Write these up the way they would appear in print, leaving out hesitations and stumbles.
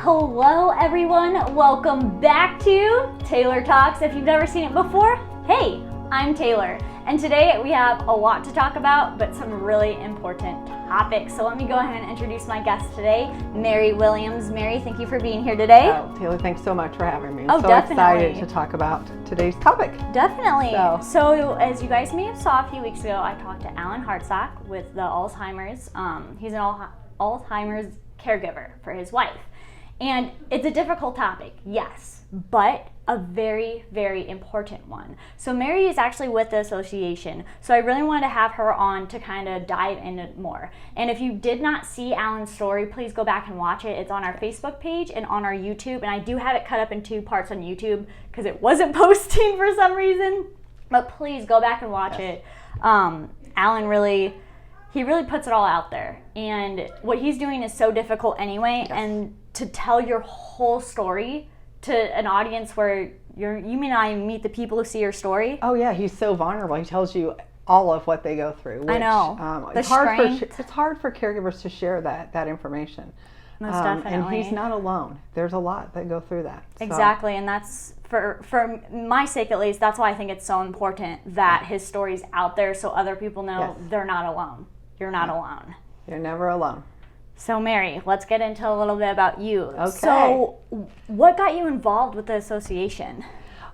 Hello everyone, welcome back to Taylor Talks. If you've never seen it before, hey, I'm Taylor, and today we have a lot to talk about, but some really important topics. So let me go ahead and introduce my guest today, Mary Williams. Mary, thank you for being here today. Oh, Taylor, thanks so much for having me. Oh, so definitely. excited to talk about today's topic. Definitely. So as you guys may have saw a few weeks ago, I talked to Alan Hartsock with the Alzheimer's. He's an Alzheimer's caregiver for his wife. And it's a difficult topic, yes, but a very, very important one. So Mary is actually with the association, so I really wanted to have her on to kind of dive into it more. And if you did not see Alan's story, please go back and watch it. It's on our Facebook page and on our YouTube, and I do have it cut up in two parts on YouTube because it wasn't posting for some reason, but please go back and watch it. Alan really puts it all out there, and what he's doing is so difficult anyway, and to tell your whole story to an audience where you may not even meet the people who see your story. Oh yeah, he's so vulnerable. He tells you all of what they go through. Which, I know. It's hard for caregivers to share that information. Most definitely. And he's not alone. There's a lot that go through that. So. Exactly, and that's for my sake at least. That's why I think it's so important that his story's out there so other people know they're not alone. You're not alone. You're never alone. So Mary, let's get into a little bit about you. Okay. So what got you involved with the association?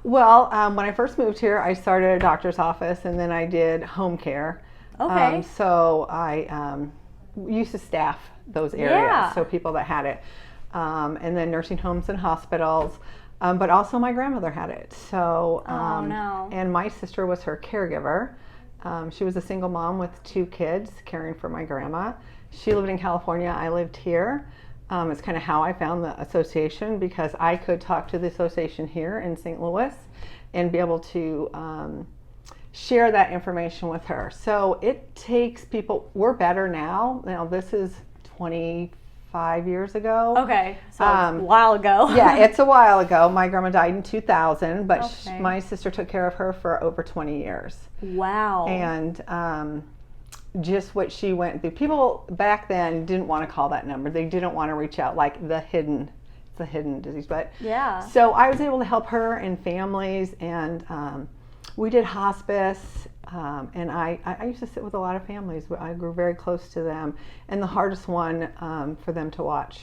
Well, when I first moved here, I started a doctor's office, and then I did home care. Okay. So I used to staff those areas, so people that had it. And then nursing homes and hospitals. But also my grandmother had it. So, oh no. And my sister was her caregiver. She was a single mom with 2 kids caring for my grandma. She lived in California, I lived here. It's kind of how I found the association, because I could talk to the association here in St. Louis and be able to share that information with her. So it takes people, we're better now. Now this is 25 years ago. Okay, so a while ago. Yeah, it's a while ago. My grandma died in 2000, but my sister took care of her for over 20 years. Wow. And just what she went through. People back then didn't want to call that number. They didn't want to reach out, like the hidden disease. But yeah. So I was able to help her and families, and we did hospice. And I used to sit with a lot of families. I grew very close to them. And the hardest one for them to watch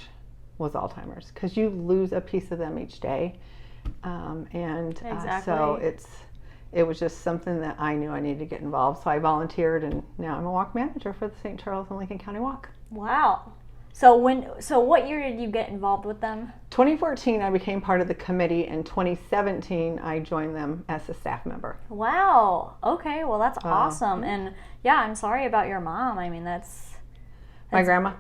was Alzheimer's, because you lose a piece of them each day. So it was just something that I knew I needed to get involved. So I volunteered, and now I'm a walk manager for the St. Charles and Lincoln County Walk. Wow. So what year did you get involved with them? 2014, I became part of the committee. In 2017, I joined them as a staff member. Wow. Okay. Well, that's awesome. And yeah, I'm sorry about your mom. I mean, that's my grandma.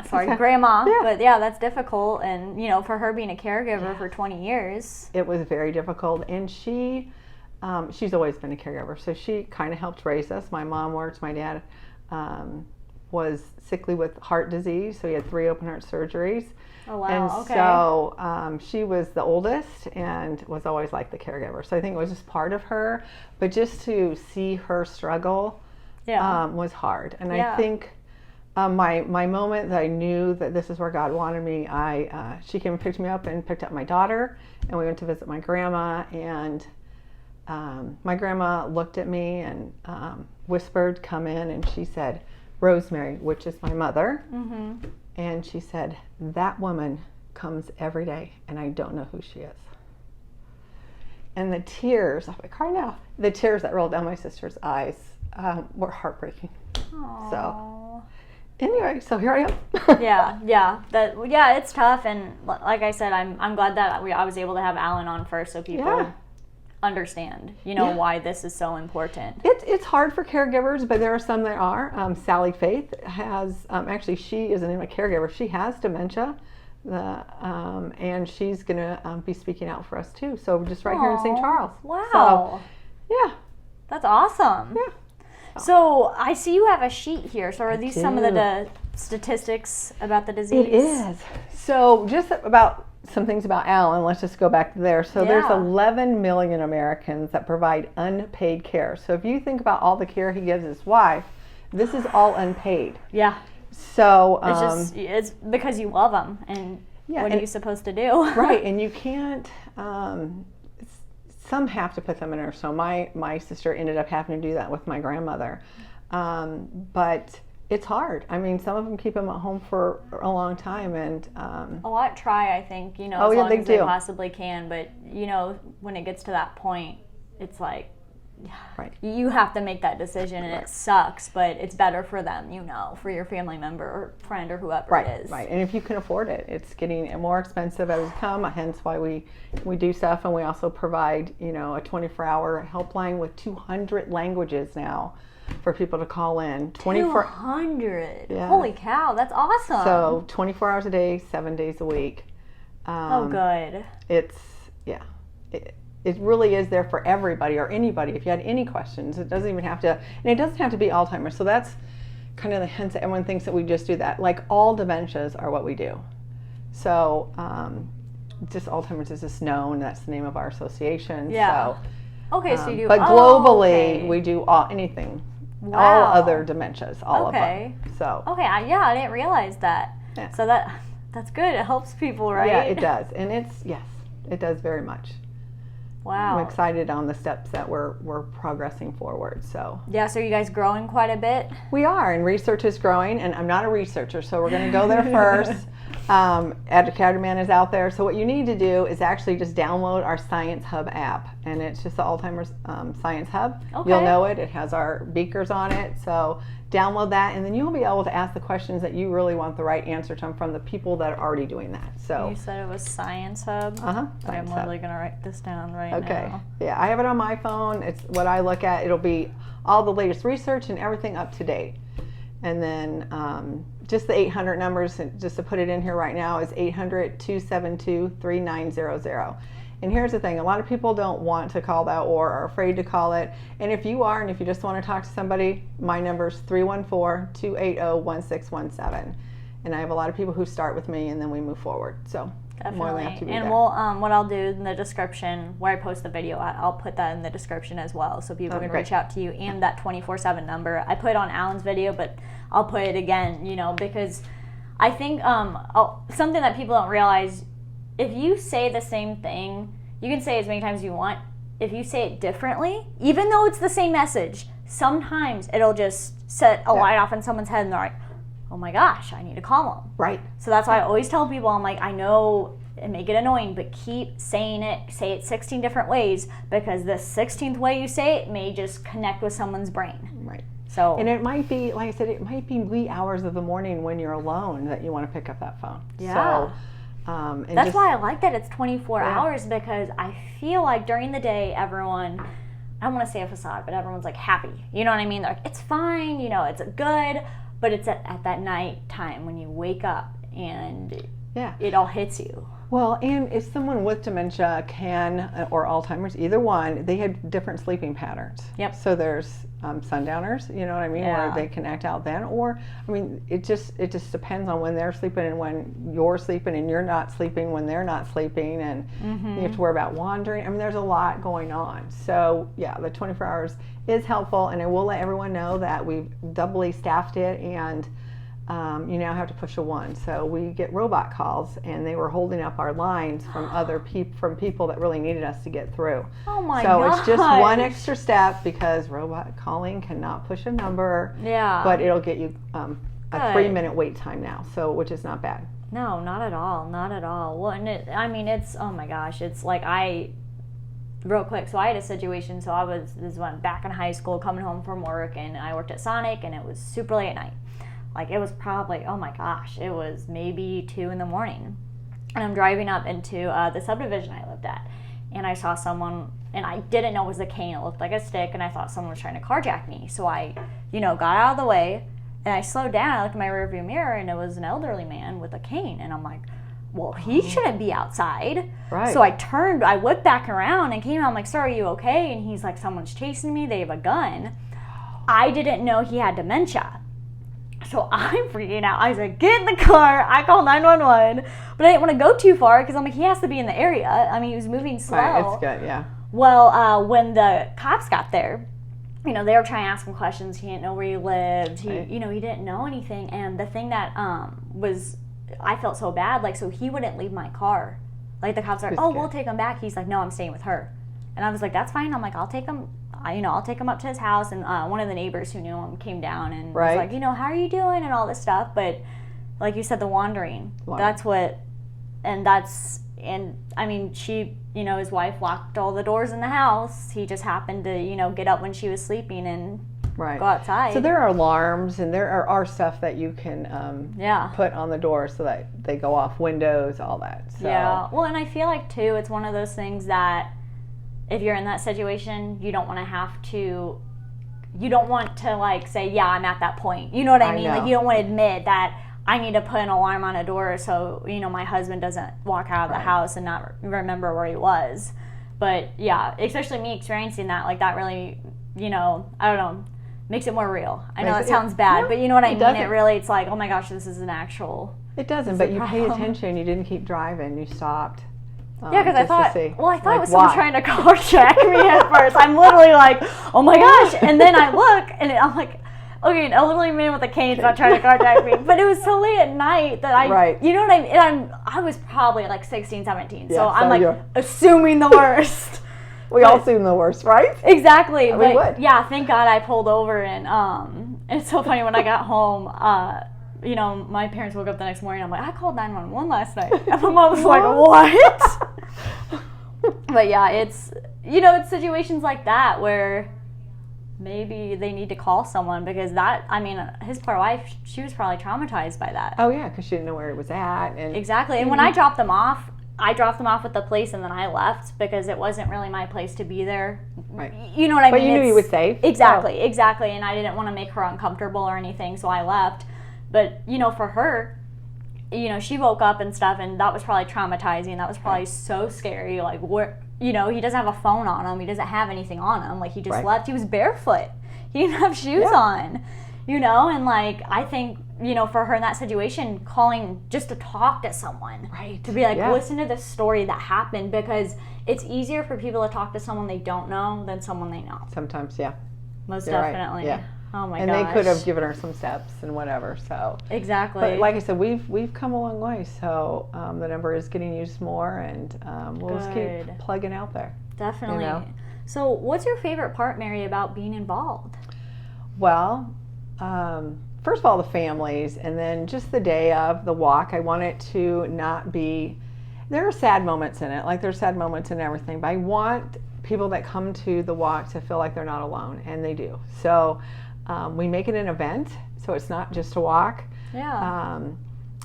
Grandma. Yeah. But yeah, that's difficult. And for her being a caregiver for 20 years, it was very difficult. And she's always been a caregiver, so she kind of helped raise us. My mom worked. My dad was sickly with heart disease, so he had 3 open heart surgeries. Oh wow. And so she was the oldest and was always like the caregiver. So I think it was just part of her, but just to see her struggle was hard. And I think my moment that I knew that this is where God wanted me, she came and picked me up and picked up my daughter, and we went to visit my grandma. And my grandma looked at me and whispered, "Come in," and she said, "Rosemary," which is my mother, and she said, "That woman comes every day, and I don't know who she is." And the tears, I cry now, the tears that rolled down my sister's eyes were heartbreaking. Aww. So anyway, so here I am. It's tough, and like I said, I'm glad that I was able to have Alan on first, so people understand, why this is so important. It's hard for caregivers, but there are some that are. Sally Faith has, actually she isn't even a caregiver, she has dementia, and she's going to be speaking out for us too. So just right here in St. Charles. Wow. So, yeah. That's awesome. Yeah. So I see you have a sheet here. So are these some of the statistics about the disease? It is. So just about some things about Alan, let's just go back there. So there's 11 million Americans that provide unpaid care. So if you think about all the care he gives his wife, this is all unpaid. Yeah. So it's because you love them, and what are you supposed to do? Right, and you can't, some have to put them in a nursing home. My sister ended up having to do that with my grandmother. But it's hard. I mean, some of them keep them at home for a long time, and a lot try, I think, as long as they possibly can. But when it gets to that point, it's like, right, you have to make that decision, and it sucks, but it's better for them, for your family member or friend or whoever it is. Right, and if you can afford it, it's getting more expensive as it comes, hence why we do stuff, and we also provide, a 24-hour helpline with 200 languages now for people to call in. 200? Yeah. Holy cow, that's awesome. So 24 hours a day, 7 days a week. Good. It really is there for everybody or anybody. If you had any questions, it doesn't even have to, and it doesn't have to be Alzheimer's. So that's kind of the hence that everyone thinks that we just do that. Like, all dementias are what we do. So just Alzheimer's is just known. That's the name of our association. Yeah. So, okay, so you do. But globally, we do anything. Wow. All other dementias, all of them. So. Okay, I didn't realize that. Yeah. So that's good. It helps people, right? Yeah, it does, and it does very much. Wow. I'm excited on the steps that we're progressing forward. So yeah, so are you guys growing quite a bit? We are, and research is growing, and I'm not a researcher, so we're going to go there first. Educator Man is out there. So what you need to do is actually just download our Science Hub app, and it's just the Alzheimer's Science Hub. Okay. You'll know it. It has our beakers on it. So download that, and then you'll be able to ask the questions that you really want the right answer to from the people that are already doing that. So you said it was Science Hub? Uh-huh. I'm literally going to write this down now. Okay. Yeah, I have it on my phone. It's what I look at. It'll be all the latest research and everything up to date. And then just the 800 numbers, just to put it in here right now, is 800-272-3900. And here's the thing, a lot of people don't want to call that or are afraid to call it. And if you are, and if you just want to talk to somebody, my number is 314-280-1617. And I have a lot of people who start with me and then we move forward. So definitely. And we'll what I'll do in the description where I post the video, I'll put that in the description as well, so people can reach out to you, and that 24/7 number. I put it on Alan's video, but I'll put it again, because I think something that people don't realize, if you say the same thing, you can say it as many times as you want. If you say it differently, even though it's the same message, sometimes it'll just set a light off in someone's head, and they're like, oh my gosh, I need to call them. Right. So that's why I always tell people, I'm like, I know it may get annoying, but keep saying it. Say it 16 different ways, because the 16th way you say it may just connect with someone's brain. Right. So, and it might be, like I said, it might be wee hours of the morning when you're alone that you want to pick up that phone. Yeah. So, that's why I like that it's 24 hours, because I feel like during the day, everyone, I don't want to say a facade, but everyone's like happy. You know what I mean? They're like, it's fine, it's good. But it's at that night time when you wake up and it all hits you. Well, and if someone with dementia or Alzheimer's, either one, they have different sleeping patterns. Yep. So there's sundowners, you know what I mean, where they can act out then. Or, I mean, it just depends on when they're sleeping and when you're sleeping, and you're not sleeping when they're not sleeping, and you have to worry about wandering. I mean, there's a lot going on. So, yeah, the 24 hours is helpful, and I will let everyone know that we've doubly staffed it, and you now have to push a 1. So we get robot calls, and they were holding up our lines from from people that really needed us to get through. Oh my God! So it's just one extra step, because robot calling cannot push a number. Yeah. But it'll get you a 3-minute wait time now, so which is not bad. No, not at all. Not at all. Well, and it's oh my gosh, it's like real quick, so I had a situation, this is when back in high school, coming home from work, and I worked at Sonic, and it was super late at night. Like, it was probably, oh my gosh, it was maybe 2 in the morning. And I'm driving up into the subdivision I lived at, and I saw someone, and I didn't know it was a cane. It looked like a stick, and I thought someone was trying to carjack me. So I, got out of the way, and I slowed down. I looked in my rearview mirror, and it was an elderly man with a cane. And I'm like, well, he shouldn't be outside. Right. So I whipped back around and came out. I'm like, sir, are you okay? And he's like, someone's chasing me. They have a gun. I didn't know he had dementia. So I'm freaking out. I was like, get in the car. I called 911. But I didn't want to go too far, because I'm like, he has to be in the area. I mean, he was moving slow. Right, it's good, yeah. Well, when the cops got there, they were trying to ask him questions. He didn't know where he lived. He didn't know anything. And the thing that was but I felt so bad, like, so he wouldn't leave my car. Like, the cops are like, oh, we'll take him back. He's like, no, I'm staying with her. And I was like, that's fine. I'm like, I'll take him, I'll take him up to his house. And one of the neighbors who knew him came down and was like, how are you doing and all this stuff. But like you said, the wandering. That's what, and I mean, she, his wife locked all the doors in the house. He just happened to, get up when she was sleeping and go outside. So there are alarms and there are stuff that you can put on the door so that they go off, windows, all that. So. Yeah. Well, and I feel like, too, it's one of those things that if you're in that situation, you don't want to like say, yeah, I'm at that point. You know what I mean? Like, you don't want to admit that I need to put an alarm on a door so, my husband doesn't walk out of the house and not remember where he was. But yeah, especially me experiencing that, like, that really, I don't know, makes it more real. I know it sounds bad, but you know what I mean? It really, it's like, oh my gosh, this is an actual. It doesn't, but you paid attention. You didn't keep driving. You stopped. Yeah, because I thought it was someone trying to carjack me at first. I'm literally like, oh my gosh. And then I look, and I'm like, okay, an elderly man with a cane is not trying to carjack me. But it was so late at night that you know what I mean? And I was probably like 16, 17. So I'm like assuming the worst. We all assume the worst, right? Exactly. We would. Yeah, thank God I pulled over. And it's so funny when I got home, my parents woke up the next morning. I'm like, I called 911 last night. And my mom was like, what? But yeah, it's situations like that where maybe they need to call someone because his poor wife, she was probably traumatized by that. Oh yeah, because she didn't know where it was at. And exactly. And when I dropped them off with the police and then I left because it wasn't really my place to be there. Right. You know what I mean? But you knew you were safe. Exactly. And I didn't want to make her uncomfortable or anything, so I left. But, for her, she woke up and stuff, and that was probably traumatizing. That was probably so scary. Like, he doesn't have a phone on him. He doesn't have anything on him. Like, he just left. He was barefoot. He didn't have shoes on, And, like, I think, for her in that situation, calling just to talk to someone. Right. To be like, listen to this story that happened, because it's easier for people to talk to someone they don't know than someone they know. Sometimes, yeah. Most definitely. Right. Yeah. Oh my gosh. And they could have given her some steps and whatever. So exactly. But like I said, we've come a long way. So the number is getting used more, and we'll just keep plugging out there. Definitely. So, what's your favorite part, Mary, about being involved? Well, first of all, the families, and then just the day of the walk. I want it to not be. There are sad moments in it, like there's sad moments in everything. But I want people that come to the walk to feel like they're not alone, and they do. So. We make it an event, so it's not just a walk. Yeah.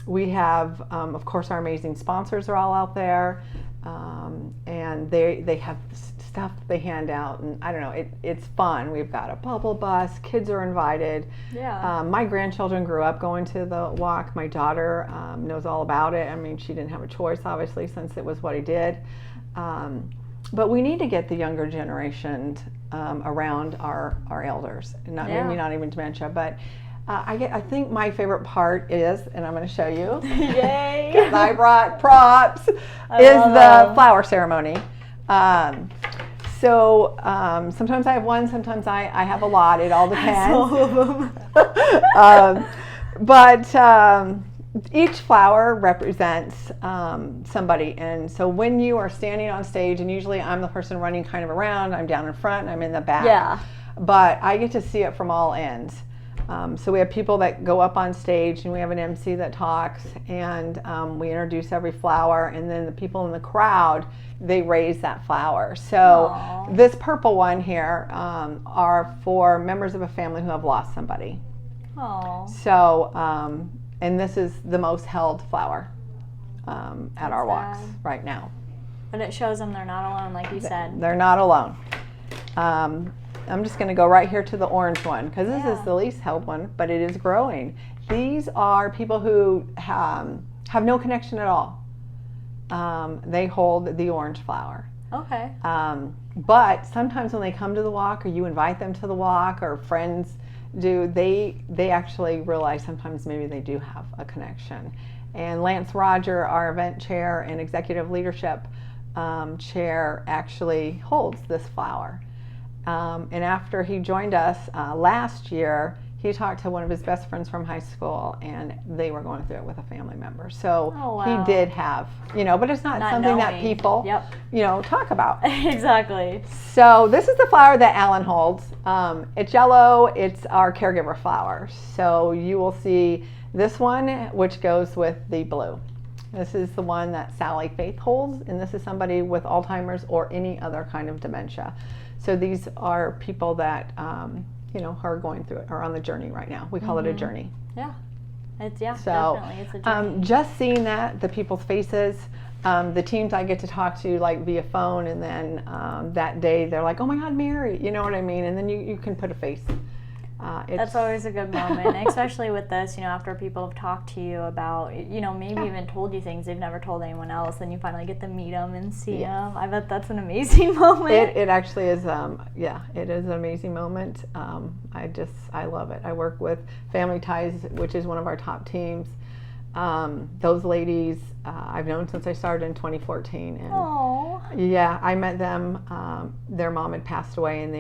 We have, of course, our amazing sponsors are all out there, and they have stuff they hand out, and I don't know, it's fun. We've got a bubble bus, kids are invited. Yeah. My grandchildren grew up going to the walk. My daughter knows all about it. I mean, she didn't have a choice, obviously, since it was what I did. But we need to get the younger generation around our elders, and maybe not even dementia. But I think my favorite part is, and I'm going to show you, yay! Because I brought props, is the flower ceremony. So sometimes I have one, sometimes I have a lot. It all depends. All of them. But each flower represents somebody, and so when you are standing on stage, and usually I'm the person running kind of around, I'm down in front, I'm in the back. Yeah. But I get to see it from all ends. So we have people that go up on stage, and we have an MC that talks, and we introduce every flower, and then the people in the crowd, they raise that flower. So Aww. This purple one here are for members of a family who have lost somebody. Aww. So, and this is the most held flower at our walks right now. But it shows them they're not alone, like you said. They're not alone. I'm just going to go right here to the orange one, because this is the least held one, but it is growing. These are people who have no connection at all. They hold the orange flower. Okay. But sometimes when they come to the walk, or you invite them to the walk, or friends do, they actually realize sometimes maybe they do have a connection. And Lance Roger, our event chair and executive leadership chair, actually holds this flower. And after he joined us last year, he talked to one of his best friends from high school, and they were going through it with a family member. So he did have, but it's not something that people, talk about. Exactly. So this is the flower that Alan holds. It's yellow. It's our caregiver flower. So you will see this one, which goes with the blue. This is the one that Sally Faith holds, and this is somebody with Alzheimer's or any other kind of dementia. So these are people that, are going through it, or on the journey right now. We call it a journey. Yeah. Definitely. It's a journey. Just seeing the people's faces, the teams I get to talk to like via phone, and then that day they're like, oh my God, Mary, you know what I mean? And then you can put a face. That's always a good moment, especially with this, after people have talked to you about, maybe even told you things they've never told anyone else, then you finally get to meet them and see them. I bet that's an amazing moment. It actually is, it is an amazing moment. I love it. I work with Family Ties, which is one of our top teams. Those ladies, I've known since I started in 2014. And I met them. Their mom had passed away, and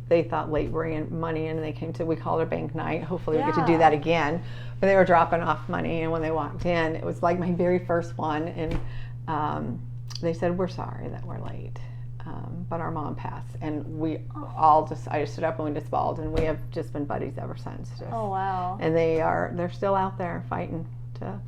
they thought late bringing money in, and they came to, we called it a bank night. Hopefully we get to do that again. But they were dropping off money, and when they walked in, it was like my very first one, and they said, we're sorry that we're late, but our mom passed. And we all I just stood up and we just bawled, and we have just been buddies ever since. Oh, wow. And they're still out there fighting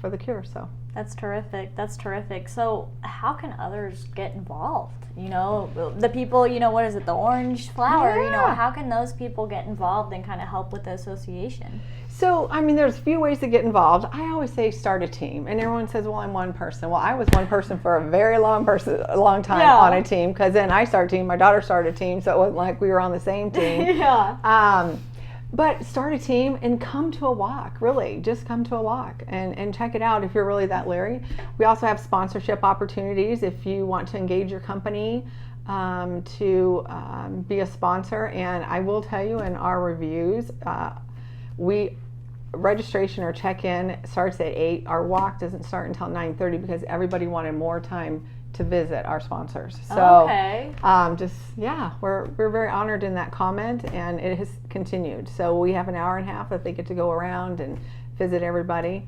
for the cure, so. That's terrific. So how can others get involved? The people, what is it, the orange flower, how can those people get involved and kind of help with the association? So, there's a few ways to get involved. I always say start a team, and everyone says, well, I'm one person. Well, I was one person for a very long time on a team, because then I started a team, my daughter started a team, so it wasn't like we were on the same team. But start a team and come to a walk, really. Just come to a walk and check it out if you're really that leery. We also have sponsorship opportunities if you want to engage your company to be a sponsor. And I will tell you, in our reviews, registration or check-in starts at 8. Our walk doesn't start until 9:30 because everybody wanted more time to visit our sponsors. So we're very honored in that comment, and it has continued. So we have an hour and a half that they get to go around and visit everybody.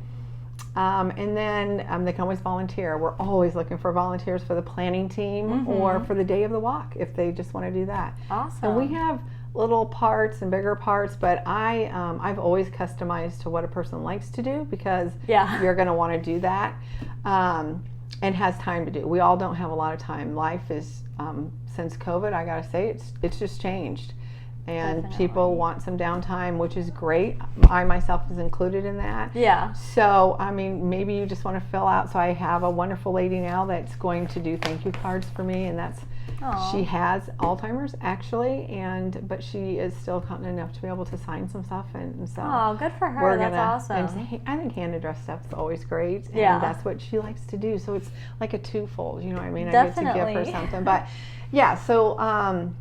And then they can always volunteer. We're always looking for volunteers for the planning team or for the day of the walk if they just want to do that. Awesome. And we have little parts and bigger parts, but I've always customized to what a person likes to do, because you're going to want to do that. And has time to do. We all don't have a lot of time. Life is, since COVID, I gotta say, it's just changed. And people want some downtime, which is great. I myself is included in that. Yeah. So, maybe you just want to fill out. So I have a wonderful lady now that's going to do thank you cards for me, and she has Alzheimer's actually, but she is still confident enough to be able to sign some stuff, and so. Good for her. That's awesome. And I think hand addressed stuff is always great, and that's what she likes to do. So it's like a twofold, you know what I mean? Definitely. I get to give her something, but so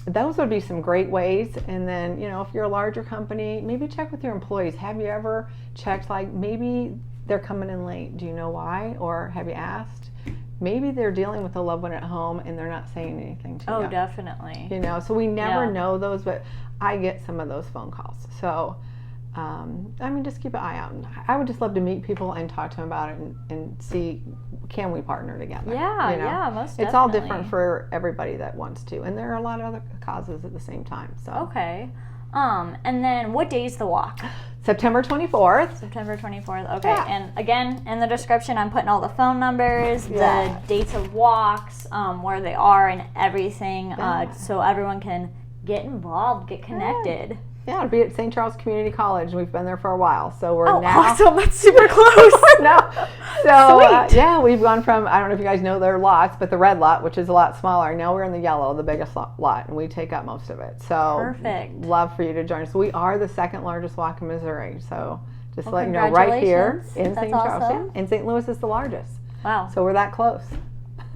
those would be some great ways. And then if you're a larger company, maybe check with your employees. Have you ever checked, like, maybe they're coming in late? Do you know why, or have you asked? Maybe they're dealing with a loved one at home and they're not saying anything to you. Oh, definitely. So we never know those, but I get some of those phone calls. So, just keep an eye out. I would just love to meet people and talk to them about it and see, can we partner together? Yeah, most definitely. It's all different for everybody that wants to. And there are a lot of other causes at the same time. So. Okay. And then what day is the walk? September 24th. September 24th. Okay. Yeah. And again, in the description, I'm putting all the phone numbers, the dates of walks, where they are, and everything, so everyone can get involved, get connected. Yeah, it'll be at St. Charles Community College. We've been there for a while, so we're now. Awesome! That's super close. So we've gone from, I don't know if you guys know their lots, but the red lot, which is a lot smaller. Now we're in the yellow, the biggest lot, and we take up most of it. So perfect. Love for you to join us. We are the second largest walk in Missouri. So just to let you know, right here in St. Charles, awesome. And St. Louis is the largest. Wow! So we're that close.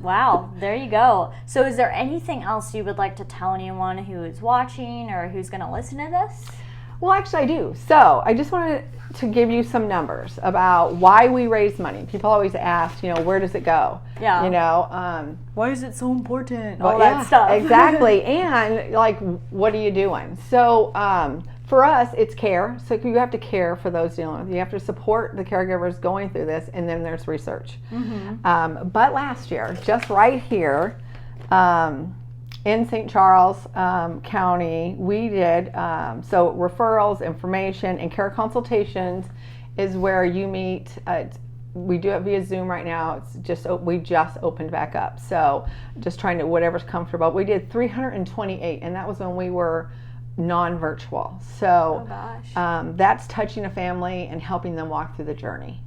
Wow, there you go. So is there anything else you would like to tell anyone who is watching or who's going to listen to this? Well, actually I do. So I just wanted to give you some numbers about why we raise money. People always ask, where does it go? Yeah. Why is it so important? All that stuff. Exactly. And like, what are you doing? So for us, it's care. So you have to care for those dealing with it. You have to support the caregivers going through this, and then there's research. But last year, just right here in St. Charles County, we did, so referrals, information, and care consultations is where you meet. We do it via Zoom right now. It's just we just opened back up, so just trying to whatever's comfortable. We did 328, and that was when we were non-virtual. So that's touching a family and helping them walk through the journey.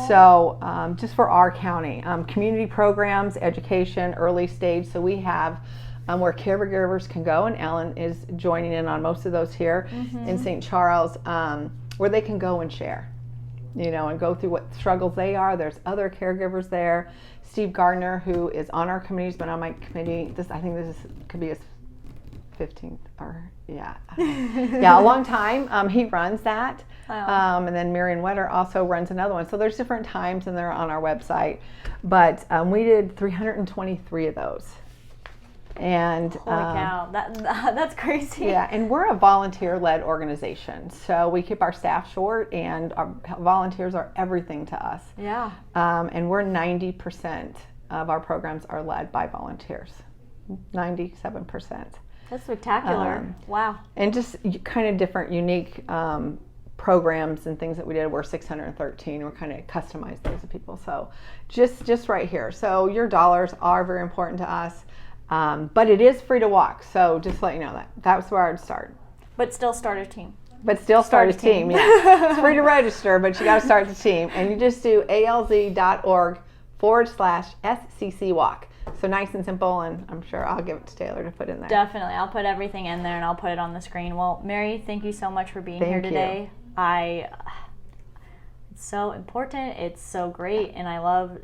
So just for our county, community programs, education, early stage. So we have where caregivers can go, and Ellen is joining in on most of those here in St. Charles, where they can go and share, and go through what struggles they are. There's other caregivers there. Steve Gardner, who is on our committee, has been on my committee. I think this could be his 15th or a long time. He runs that. Wow. And then Marion Wetter also runs another one. So there's different times, and they're on our website. But we did 323 of those. And holy cow, that's crazy. Yeah, and we're a volunteer-led organization, so we keep our staff short, and our volunteers are everything to us. Yeah. And we're 90% of our programs are led by volunteers. 97%. That's spectacular. Wow. And just kind of different, unique programs and things that we did. We're 613. We're kind of customized those to people. So just right here. So your dollars are very important to us. But it is free to walk, so just to let you know that's where I'd start. But still start a team. Start a team. Yeah. It's free to register, but you got to start the team. And you just do alz.org/SCC walk. So nice and simple, and I'm sure I'll give it to Taylor to put in there. Definitely. I'll put everything in there, and I'll put it on the screen. Well, Mary, thank you so much for being here today. It's so important. It's so great, and I love,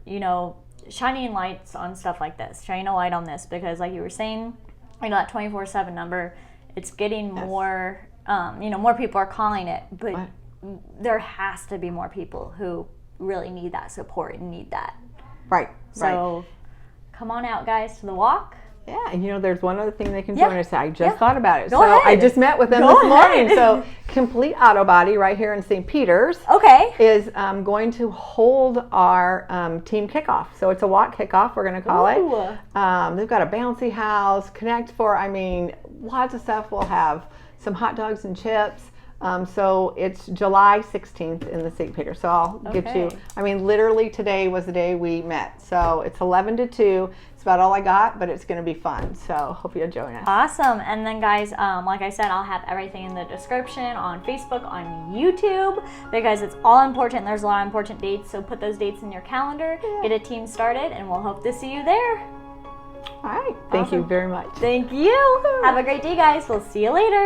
shining lights on stuff like this, shining a light on this, because like you were saying, that 24/7 number, it's getting more, more people are calling it, but there has to be more people who really need that support and need that. Right. So come on out, guys, to the walk. Yeah, and there's one other thing they can join us. I just thought about it. Go ahead. I just met with them this morning. So Complete Auto Body right here in St. Peter's is going to hold our team kickoff. So it's a walk kickoff, we're going to call it. They've got a bouncy house, Connect Four, lots of stuff. We'll have some hot dogs and chips. So it's July 16th in the St. Peter. So I'll get you, literally today was the day we met. So it's 11 to 2. It's about all I got, but it's going to be fun. So hope you'll join us. Awesome. And then guys, like I said, I'll have everything in the description on Facebook, on YouTube, because it's all important. There's a lot of important dates. So put those dates in your calendar, get a team started, and we'll hope to see you there. All right. Thank you very much. Thank you. Have a great day, guys. We'll see you later.